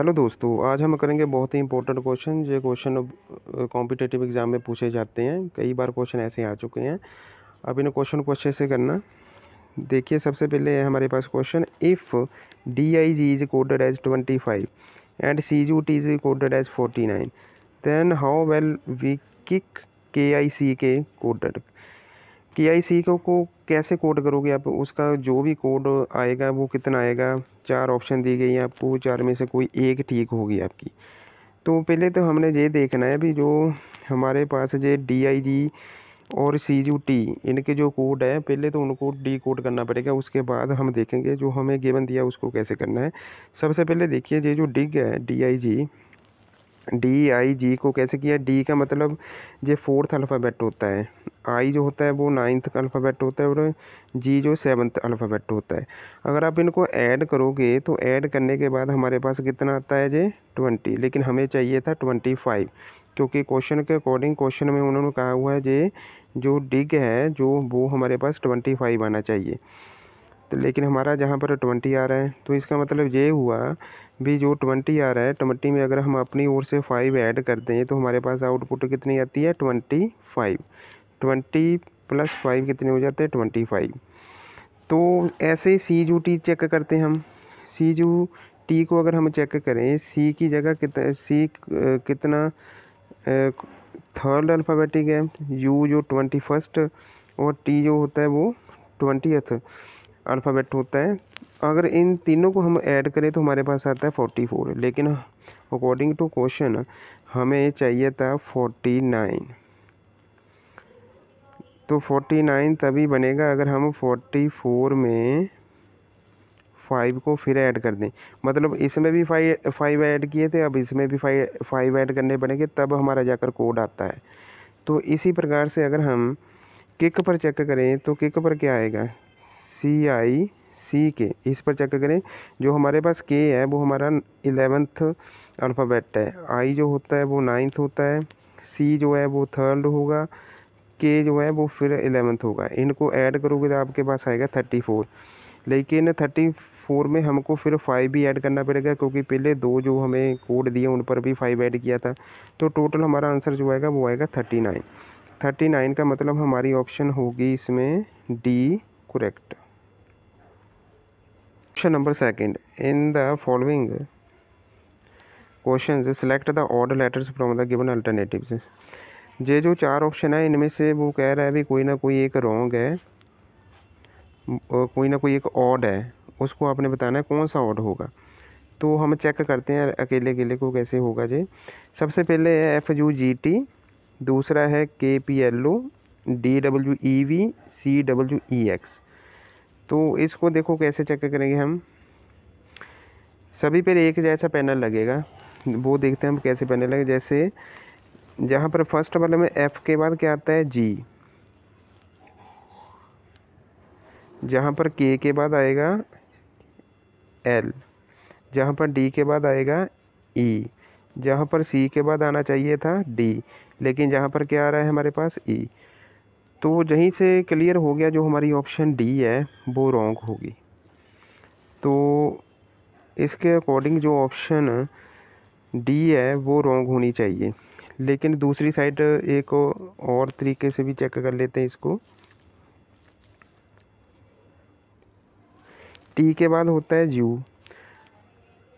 Hello दोस्तों, आज हम करेंगे बहुत ही इंपॉर्टेंट क्वेश्चन। ये क्वेश्चन कॉम्पिटिटिव एग्जाम में पूछे जाते हैं। कई बार क्वेश्चन ऐसे आ चुके हैं। अब इन क्वेश्चन को अच्छे से करना। देखिए, सबसे पहले है हमारे पास question, if D I G is coded as 25 and C U T is coded as 49, then how well we kick K I सी के कोडेड। के आई सी को कैसे कोड करोगे आप? उसका जो भी कोड आएगा वो कितना आएगा? 4 ऑप्शन दी गई है आपको, 4 में से कोई एक ठीक होगी आपकी। तो पहले तो हमने ये देखना है भी, जो हमारे पास ये डी आई जी और सी यू टी, इनके जो कोड है पहले तो उनको डी कोड करना पड़ेगा। उसके बाद हम देखेंगे जो हमें गिवन दिया उसको कैसे करना है। सबसे पहले देखिए, ये जो डिग है डी आई जी को कैसे किया। डी का मतलब ये 4th अल्फ़ाबेट होता है, आई जो होता है वो 9th अल्फ़ाबेट होता है, और जी जो 7th अल्फ़ाबेट होता है। अगर आप इनको ऐड करोगे तो ऐड करने के बाद हमारे पास कितना आता है ये 20, लेकिन हमें चाहिए था 25, क्योंकि क्वेश्चन के अकॉर्डिंग क्वेश्चन में उन्होंने कहा हुआ है ये जो डिग है जो वो हमारे पास 25 आना चाहिए। तो लेकिन हमारा जहाँ पर 20 आ रहा है, तो इसका मतलब ये हुआ भी जो 20 आ रहा है, 20 में अगर हम अपनी ओर से 5 ऐड कर दें तो हमारे पास आउटपुट कितनी आती है 25। 20 + 5 कितने हो जाते हैं 25। तो ऐसे ही सी यू टी चेक करते हैं हम। सी यू टी को अगर हम चेक करें, सी की जगह कितना 3rd अल्फ़ाबेटिक है, यू जो 21st, और टी जो होता है वो 20th अल्फ़ाबेट होता है। अगर इन तीनों को हम ऐड करें तो हमारे पास आता है 44, लेकिन अकॉर्डिंग टू क्वेश्चन हमें चाहिए था 49। तो 49 तभी बनेगा अगर हम 44 में 5 को फिर ऐड कर दें। मतलब इसमें भी 5 ऐड किए थे, अब इसमें भी 5 ऐड करने पड़ेंगे, तब हमारा जाकर कोड आता है। तो इसी प्रकार से अगर हम किक पर चेक करें तो किक पर क्या आएगा, सी आई सी के। इस पर चेक करें, जो हमारे पास के है वो हमारा 11th अल्फ़ाबेट है, आई जो होता है वो 9th होता है, सी जो है वो 3rd होगा, के जो है वो फिर 11th होगा। इनको ऐड करोगे तो आपके पास आएगा 34, लेकिन 34 में हमको फिर 5 भी ऐड करना पड़ेगा, क्योंकि पहले दो जो हमें कोड दिए उन पर भी 5 ऐड किया था। तो टोटल हमारा आंसर जो आएगा वो आएगा 39। 39 का मतलब हमारी ऑप्शन होगी इसमें D correct. Question number 2, in the following question select the odd letters from the given alternatives. ये जो 4 ऑप्शन है इनमें से वो कह रहा है भी कोई ना कोई एक रॉन्ग है और कोई ना कोई एक ऑड है, उसको आपने बताना है कौन सा ऑड होगा। तो हम चेक करते हैं अकेले अकेले को कैसे होगा जी। सबसे पहले है FUGT, दूसरा है KPLO, DWEV, CWEX। तो इसको देखो कैसे चेक करेंगे हम। सभी पर एक जैसा पैनल लगेगा, वो देखते हैं हम कैसे पैनल लगे। जैसे जहाँ पर फर्स्ट वाले में F के बाद क्या आता है G, जहाँ पर K के बाद आएगा L, जहाँ पर D के बाद आएगा E, जहाँ पर C के बाद आना चाहिए था D, लेकिन जहाँ पर क्या आ रहा है हमारे पास E। तो यहीं से क्लियर हो गया जो हमारी ऑप्शन D है वो रॉन्ग होगी। तो इसके अकॉर्डिंग जो ऑप्शन D है वो रॉन्ग होनी चाहिए। लेकिन दूसरी साइड एक और तरीके से भी चेक कर लेते हैं इसको। T के बाद होता है U,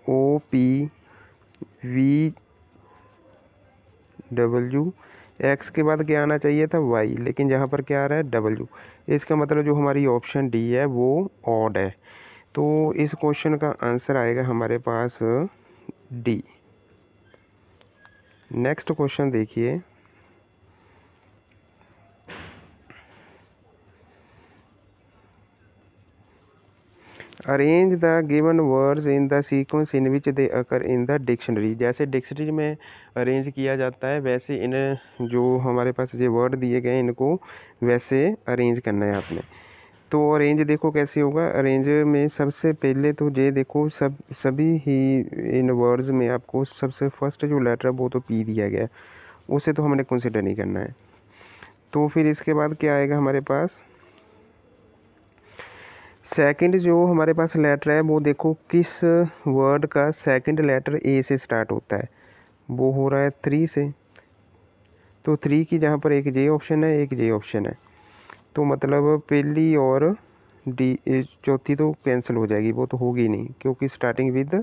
OPVW, X के बाद क्या आना चाहिए था Y, लेकिन यहाँ पर क्या आ रहा है W। इसका मतलब जो हमारी ऑप्शन D है वो ऑड है। तो इस क्वेश्चन का आंसर आएगा हमारे पास D। नेक्स्ट क्वेश्चन देखिए, arrange the given words in the sequence in which they occur in the dictionary. जैसे डिक्शनरी में अरेंज किया जाता है वैसे इन जो हमारे पास ये वर्ड दिए गए इनको वैसे अरेंज करना है आपने। तो अरेंज देखो कैसे होगा। अरेंज में सबसे पहले तो ये देखो सभी ही इन वर्ड्स में आपको सबसे फर्स्ट जो लेटर है वो तो P दिया गया है, उसे तो हमने कंसिडर नहीं करना है। तो फिर इसके बाद क्या आएगा हमारे पास, सेकंड जो हमारे पास लेटर है वो देखो किस वर्ड का सेकंड लेटर ए से स्टार्ट होता है, वो हो रहा है 3 से। तो 3 की जहाँ पर एक जे ऑप्शन है, एक जे ऑप्शन है, तो मतलब पहली और डी चौथी तो कैंसिल हो जाएगी, वो तो होगी नहीं क्योंकि स्टार्टिंग विद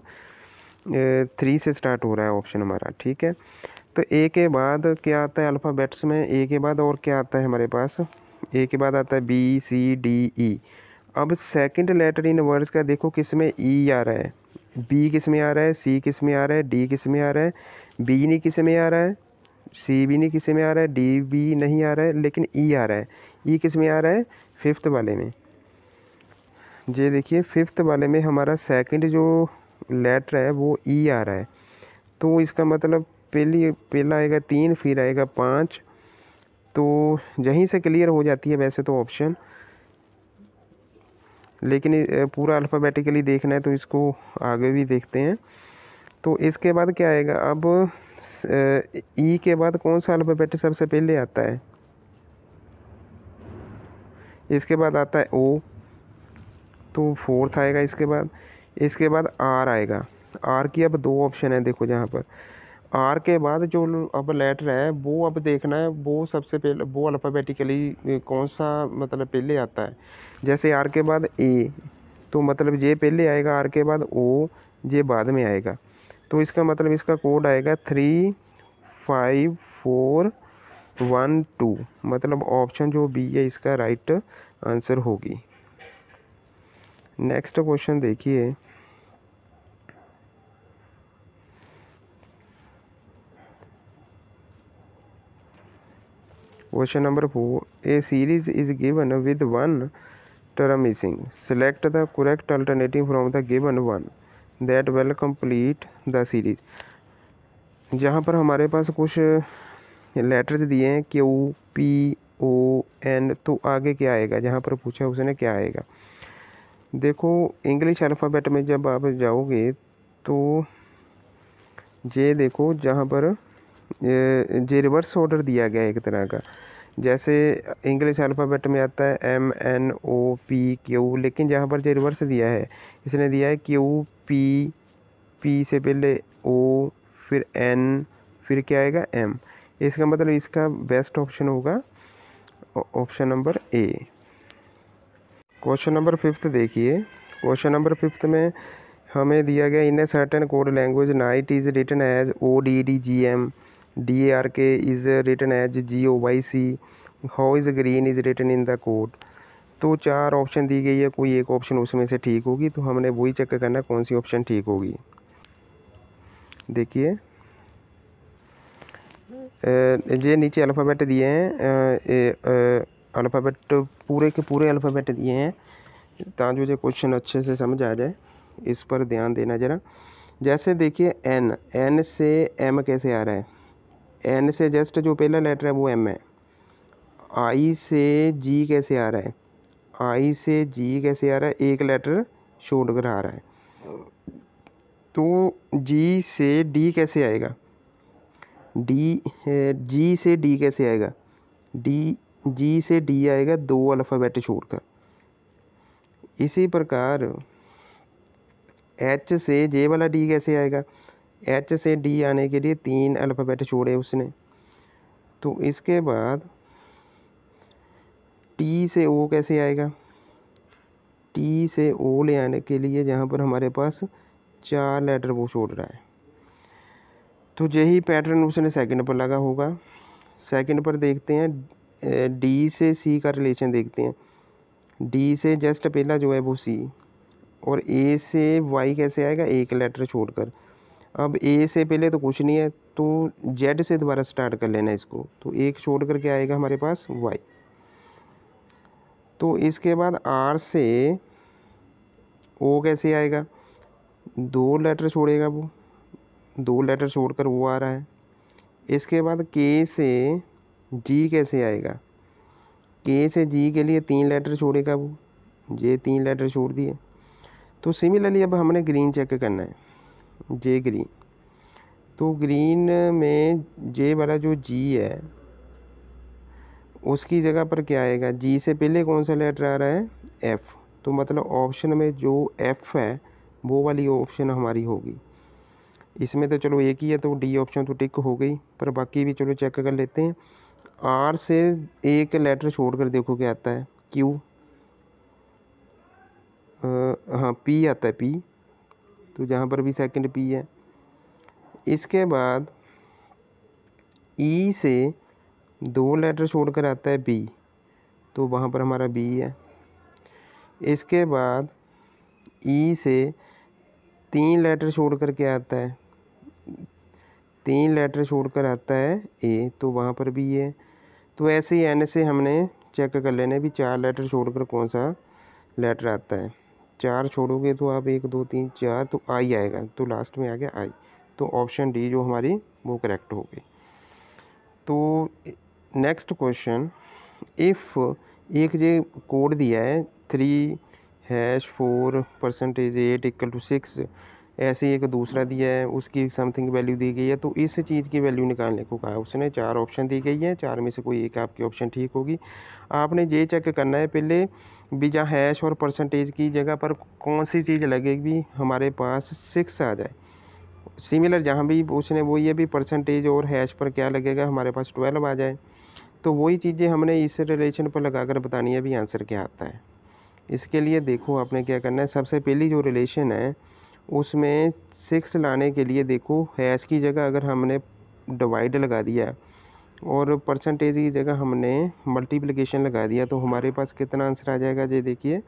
3 से स्टार्ट हो रहा है ऑप्शन हमारा। ठीक है, तो ए के बाद क्या आता है अल्फ़ाबेट्स में, ए के बाद और क्या आता है हमारे पास, ए के बाद आता है बी सी डी ई। अब सेकंड लेटर इन वर्ड्स का देखो किस में ई आ रहा है, बी किस में आ रहा है, सी किस में आ रहा है, डी किस में आ रहा है, बी नहीं किस में आ रहा है, सी भी नहीं किस में आ रहा है, डी भी नहीं आ रहा है, लेकिन ई आ रहा है। ई किस में आ रहा है, फिफ्थ वाले में। ये देखिए फिफ्थ वाले में हमारा सेकंड जो लेटर है वो ई आ रहा है, तो इसका मतलब पहला आएगा 3, फिर आएगा 5, तो यहीं से क्लियर हो जाती है वैसे तो ऑप्शन, लेकिन पूरा अल्फ़ाबेटिकली देखना है तो इसको आगे भी देखते हैं। तो इसके बाद क्या आएगा, अब ई के बाद कौन सा अल्फ़ाबेट सबसे पहले आता है, इसके बाद आता है ओ, तो फोर्थ आएगा। इसके बाद आर आएगा। आर की अब 2 ऑप्शन है देखो, जहाँ पर आर के बाद जो अब लेटर है वो अब देखना है वो सबसे पहले वो अल्फ़ाबेटिकली कौन सा मतलब पहले आता है। जैसे आर के बाद ए, तो मतलब ये पहले आएगा, आर के बाद ओ ये बाद में आएगा, तो इसका मतलब इसका कोड आएगा 3 5 4 1 2, मतलब ऑप्शन जो बी है इसका राइट आंसर होगी। नेक्स्ट क्वेश्चन देखिए, question number 4, A series is given with one term missing. Select the correct alternative from the given one that will complete the series. जहाँ पर हमारे पास कुछ लेटर्स दिए हैं क्यू पी ओ एन, तो आगे क्या आएगा, जहाँ पर पूछा उसने क्या आएगा। देखो इंग्लिश अल्फ़ाबेट में जब आप जाओगे तो ये देखो जहाँ पर ये रिवर्स ऑर्डर दिया गया है एक तरह का, जैसे इंग्लिश अल्फ़ाबेट में आता है M N O P Q, लेकिन जहाँ पर जो रिवर्स दिया है इसने दिया है क्यू पी, पी से पहले ओ, फिर एन, फिर क्या आएगा एम। इसका मतलब इसका बेस्ट ऑप्शन होगा option number A. Question number 5 देखिए, क्वेश्चन नंबर 5 में हमें दिया गया in a certain code language night is written as O D D G M, D A R K is written as G O Y C, how is green is written in the code. तो 4 option दी गई है, कोई एक option उसमें से ठीक होगी, तो हमने वही चेक करना कौन सी ऑप्शन ठीक होगी। देखिए ये नीचे अल्फ़ाबेट दिए हैं, अल्फ़ाबेट पूरे के पूरे अल्फ़ाबेट दिए हैं ताकि जो क्वेश्चन अच्छे से समझ आ जाए, इस पर ध्यान देना ज़रा। जैसे देखिए एन, एन से एम कैसे आ रहा है, एन से जस्ट जो पहला लेटर है वो एम है। आई से जी कैसे आ रहा है, आई से जी कैसे आ रहा है, एक लेटर छोड़ कर आ रहा है। तो जी से डी कैसे आएगा, डी जी से डी कैसे आएगा, डी जी से डी आएगा 2 अल्फ़ाबेट छोड़कर। इसी प्रकार एच से जे वाला डी कैसे आएगा, एच से डी आने के लिए 3 अल्फ़ाबेट छोड़े उसने। तो इसके बाद टी से ओ कैसे आएगा, टी से ओ ले आने के लिए जहाँ पर हमारे पास 4 लेटर वो छोड़ रहा है, तो यही पैटर्न उसने सेकंड पर लगा होगा। सेकंड पर देखते हैं डी से सी का रिलेशन देखते हैं, डी से जस्ट पहला जो है वो सी, और ए से वाई कैसे आएगा, एक लेटर छोड़कर। अब ए से पहले तो कुछ नहीं है, तो जेड से दोबारा स्टार्ट कर लेना इसको, तो एक छोड़ कर क्या आएगा हमारे पास वाई। तो इसके बाद आर से ओ कैसे आएगा, 2 लेटर छोड़ेगा वो, 2 लेटर छोड़कर वो आ रहा है। इसके बाद के से जी कैसे आएगा, के से जी के लिए 3 लेटर छोड़ेगा वो, ये 3 लेटर छोड़ दिए। तो सिमिलरली अब हमने ग्रीन चेक करना है, जे ग्रीन, तो ग्रीन में जे वाला जो जी है उसकी जगह पर क्या आएगा, जी से पहले कौन सा लेटर आ रहा है, एफ, तो मतलब ऑप्शन में जो एफ़ है वो वाली ऑप्शन हमारी होगी। इसमें तो चलो एक ही है तो डी ऑप्शन तो टिक हो गई, पर बाकी भी चलो चेक कर लेते हैं। आर से एक लेटर छोड़कर देखो क्या आता है, क्यू, हाँ पी आता है, पी, तो जहाँ पर भी सेकंड पी है। इसके बाद ई से दो लेटर छोड़कर आता है बी, तो वहाँ पर हमारा बी है। इसके बाद ई से तीन लेटर छोड़कर क्या आता है, तीन लेटर छोड़कर आता है ए, तो वहाँ पर भी है। तो ऐसे ही एन से हमने चेक कर लेने भी चार लेटर छोड़कर कौन सा लेटर आता है। चार छोड़ोगे तो आप 1 2 3 4 तो आई आएगा, तो लास्ट में आ गया आई, तो ऑप्शन डी जो हमारी वो करेक्ट हो गई। तो नेक्स्ट क्वेश्चन, इफ़ एक ये कोड दिया है 3#4%8 = 6, ऐसे ही एक दूसरा दिया है उसकी समथिंग वैल्यू दी गई है, तो इस चीज़ की वैल्यू निकालने को कहा है उसने। चार ऑप्शन दी गई है, चार में से कोई एक आपकी ऑप्शन ठीक होगी। आपने ये चेक करना है पहले भी जहाँ हैश और परसेंटेज की जगह पर कौन सी चीज़ लगेगी हमारे पास 6 आ जाए। सिमिलर जहाँ भी उसने वो ये भी परसेंटेज और हैश पर क्या लगेगा हमारे पास 12 आ जाए। तो वही चीज़ें हमने इस रिलेशन पर लगाकर बतानी है भी आंसर क्या आता है। इसके लिए देखो आपने क्या करना है, सबसे पहली जो रिलेशन है उसमें 6 लाने के लिए देखो हैश की जगह अगर हमने डिवाइड लगा दिया और परसेंटेज की जगह हमने मल्टीप्लिकेशन लगा दिया, तो हमारे पास कितना आंसर आ जाएगा। ये देखिए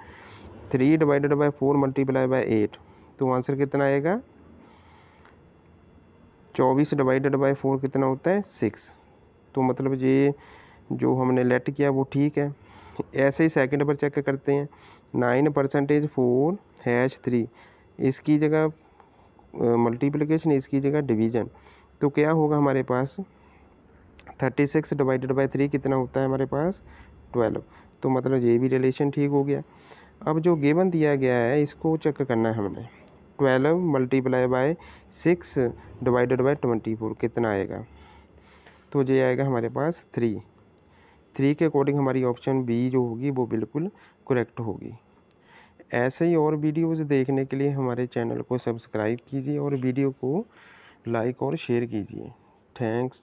3/4 × 8, तो आंसर कितना आएगा 24/4 कितना होता है 6। तो मतलब ये जो हमने लेट किया वो ठीक है। ऐसे ही सेकंड पर चेक करते हैं, 9%4#3, इसकी जगह मल्टीप्लिकेशन, इसकी जगह डिवीज़न, तो क्या होगा हमारे पास 36/3 कितना होता है हमारे पास 12। तो मतलब ये भी रिलेशन ठीक हो गया। अब जो गिवन दिया गया है इसको चेक करना है हमने, 12 × 6/24 कितना आएगा, तो ये आएगा हमारे पास 3 के अकॉर्डिंग हमारी ऑप्शन बी जो होगी वो बिल्कुल करेक्ट होगी। ऐसे ही और वीडियोस देखने के लिए हमारे चैनल को सब्सक्राइब कीजिए और वीडियो को लाइक और शेयर कीजिए। थैंक्स।